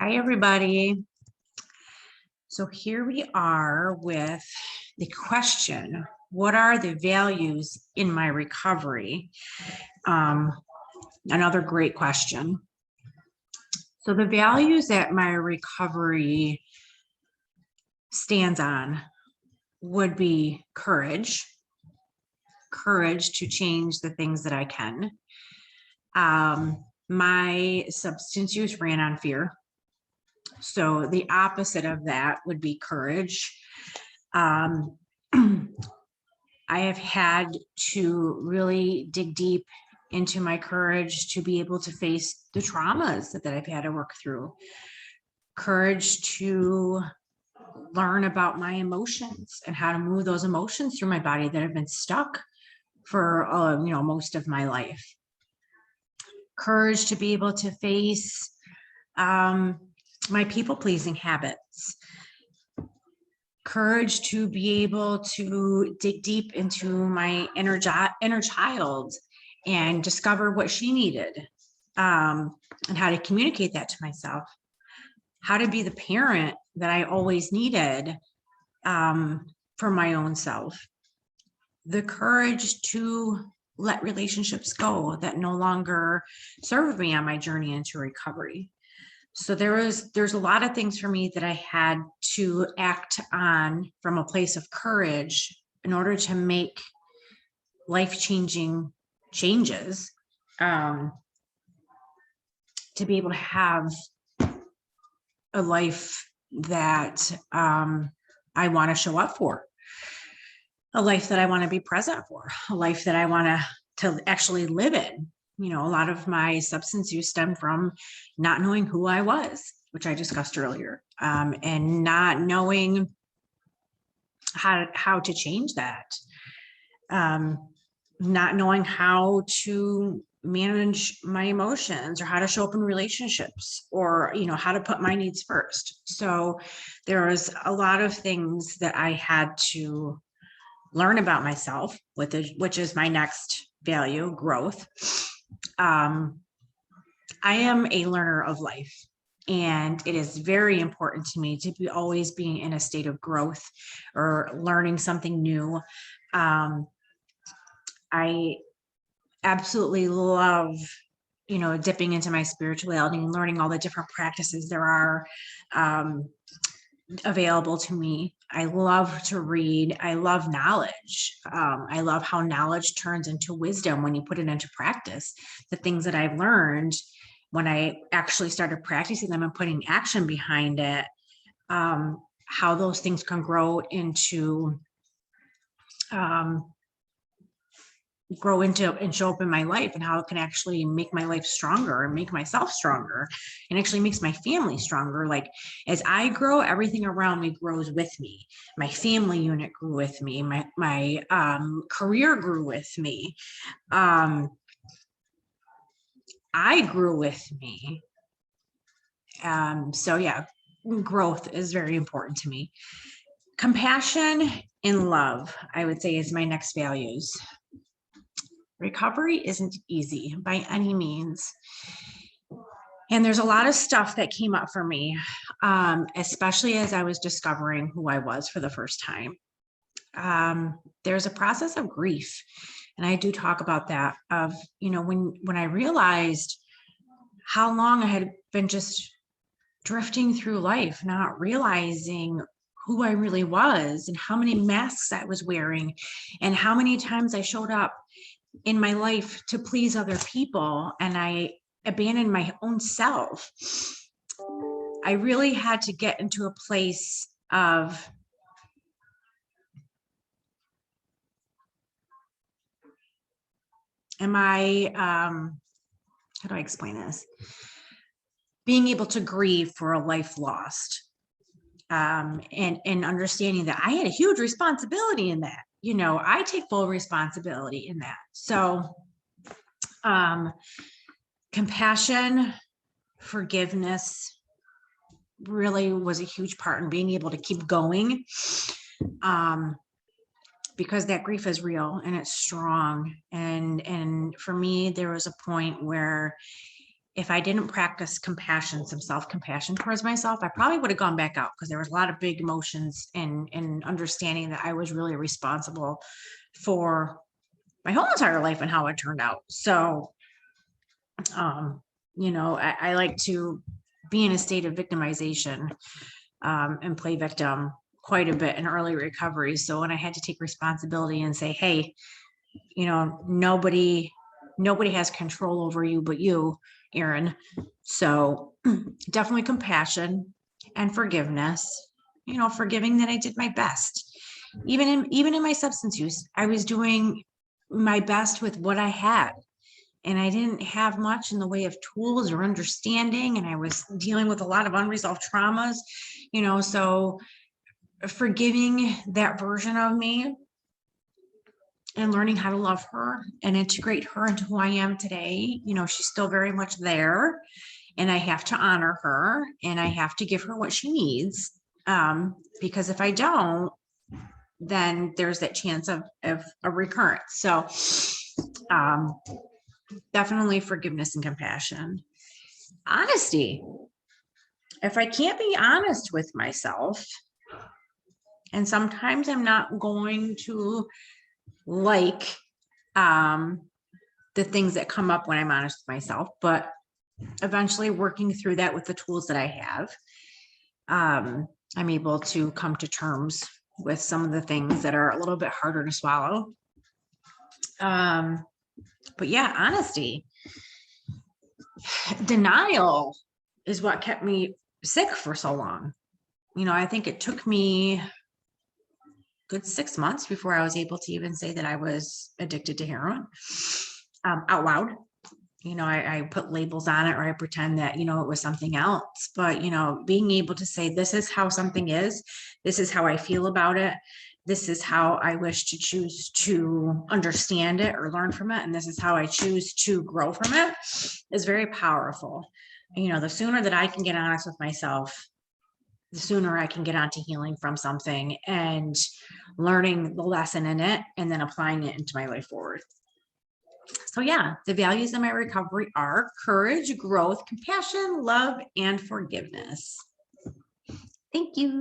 Hi, everybody. So here we are with the question, what are the values in my recovery? Another great question. So the values that my recovery stands on would be courage to change the things that I can. My substance use ran on fear. So the opposite of that would be courage. I have had to really dig deep into my courage to be able to face the traumas that I've had to work through. Courage to learn about my emotions and how to move those emotions through my body that have been stuck for most of my life. Courage to be able to face my people-pleasing habits. Courage to be able to dig deep into my inner child and discover what she needed, and how to communicate that to myself. How to be the parent that I always needed for my own self. The courage to let relationships go that no longer serve me on my journey into recovery. So there's a lot of things for me that I had to act on from a place of courage in order to make life-changing changes, to be able to have a life that I want to show up for, a life that I want to be present for, a life that I want to actually live in. A lot of my substance use stemmed from not knowing who I was, which I discussed earlier, and not knowing how to change that, not knowing how to manage my emotions or how to show up in relationships, or how to put my needs first. So there was a lot of things that I had to learn about myself, which is my next value, growth. I am a learner of life, and it is very important to me to be always being in a state of growth or learning something new. I absolutely love, dipping into my spirituality and learning all the different practices there are available to me. I love to read. I love knowledge. I love how knowledge turns into wisdom when you put it into practice. The things that I've learned when I actually started practicing them and putting action behind it, how those things can grow into and show up in my life, and how it can actually make my life stronger and make myself stronger, and actually makes my family stronger. Like, as I grow, everything around me grows with me. My family unit grew with me. My career grew with me. I grew with me. So yeah, growth is very important to me. Compassion and love, I would say, is my next values. Recovery isn't easy by any means. And there's a lot of stuff that came up for me, especially as I was discovering who I was for the first time. There's a process of grief. And I do talk about that, of, when I realized how long I had been just drifting through life, not realizing who I really was, and how many masks I was wearing, and how many times I showed up in my life to please other people, and I abandoned my own self. I really had to get into a place of how do I explain this? Being able to grieve for a life lost, and understanding that I had a huge responsibility in that. I take full responsibility in that. So compassion, forgiveness really was a huge part in being able to keep going, because that grief is real and it's strong. And for me, there was a point where if I didn't practice compassion, some self-compassion towards myself, I probably would have gone back out because there was a lot of big emotions and understanding that I was really responsible for my whole entire life and how it turned out. So, I like to be in a state of victimization and play victim quite a bit in early recovery. So when I had to take responsibility and say, hey, nobody has control over you but you, Erin. So definitely compassion and forgiveness, forgiving that I did my best. Even in my substance use, I was doing my best with what I had. And I didn't have much in the way of tools or understanding. And I was dealing with a lot of unresolved traumas, so forgiving that version of me and learning how to love her and integrate her into who I am today. She's still very much there, and I have to honor her and I have to give her what she needs. Because if I don't, then there's that chance of a recurrence. So, definitely forgiveness and compassion. Honesty. If I can't be honest with myself, and sometimes I'm not going to like the things that come up when I'm honest with myself, but eventually working through that with the tools that I have, I'm able to come to terms with some of the things that are a little bit harder to swallow. But yeah, honesty. Denial is what kept me sick for so long. I think it took me a good 6 months before I was able to even say that I was addicted to heroin out loud. I put labels on it, or I pretend that, it was something else. But, being able to say, this is how something is, this is how I feel about it, this is how I wish to choose to understand it or learn from it, and this is how I choose to grow from it, is very powerful. The sooner that I can get honest with myself, the sooner I can get on to healing from something and learning the lesson in it and then applying it into my life forward. So yeah, the values in my recovery are courage, growth, compassion, love, and forgiveness. Thank you.